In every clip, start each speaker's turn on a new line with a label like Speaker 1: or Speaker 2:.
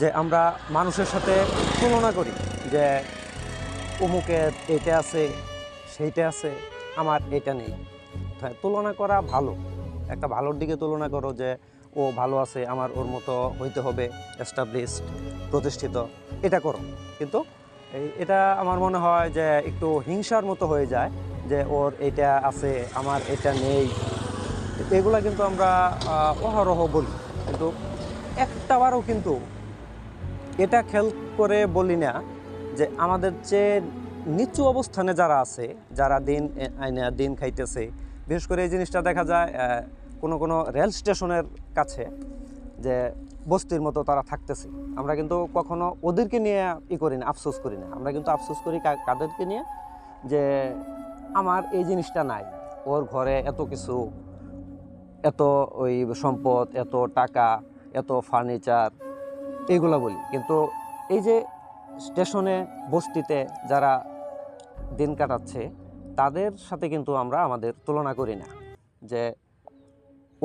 Speaker 1: যে আমরা মানুষের সাথে তুলনা করি যে অমুকের এটা আছে সেইটা আছে, আমার এটা নেই। হ্যাঁ, তুলনা করা ভালো, একটা ভালোর দিকে তুলনা করো যে ও ভালো আছে, আমার ওর মতো হইতে হবে, এস্টাবলিশড, প্রতিষ্ঠিত, এটা করো। কিন্তু এটা আমার মনে হয় যে একটু হিংসার মতো হয়ে যায় যে ওর এটা আছে আমার এটা নেই। এগুলা কিন্তু আমরা অহরহ বলি, কিন্তু একটাবারও কিন্তু এটা খেয়াল করে বলি না যে আমাদের চেয়ে নিচু অবস্থানে যারা আছে, যারা দিন আইনা দিন খাইতেছে। বিশেষ করে এই জিনিসটা দেখা যায় কোনো কোনো রেল স্টেশনের কাছে, যে বস্তির মতো তারা থাকতেছে। আমরা কিন্তু কখনো ওদেরকে নিয়ে করি না, আফসোস করি না। আমরা কিন্তু আফসোস করি কাদেরকে নিয়ে, যে আমার এই জিনিসটা নাই, ওর ঘরে এত কিছু, এত ওই সম্পদ, এত টাকা, এত ফার্নিচার, এইগুলো বলি। কিন্তু এই যে স্টেশনে বস্তিতে যারা দিন কাটাচ্ছে, তাদের সাথে কিন্তু আমরা আমাদের তুলনা করি না যে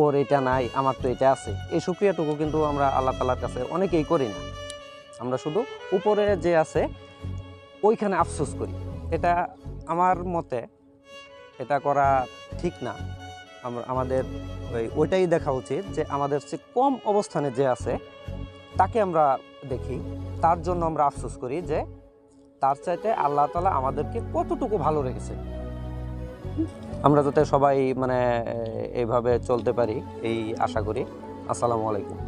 Speaker 1: ওর এটা নাই আমার তো এটা আছে। এই সুক্রিয়াটুকু কিন্তু আমরা আল্লাহ তাআলার কাছে অনেকেই করি না। আমরা শুধু উপরে যে আছে ওইখানে আফসোস করি। এটা আমার মতে এটা করা ঠিক না। আমাদের ওইটাই দেখা উচিত যে আমাদের চেয়ে কম অবস্থানে যে আছে তাকে আমরা দেখি, তার জন্য আমরা আফসোস করি যে তার চাইতে আল্লাহ তাআলা আমাদেরকে কতটুকু ভালো রেখেছে। আমরা যাতে সবাই এইভাবে চলতে পারি, এই আশা করি। আসসালামু আলাইকুম।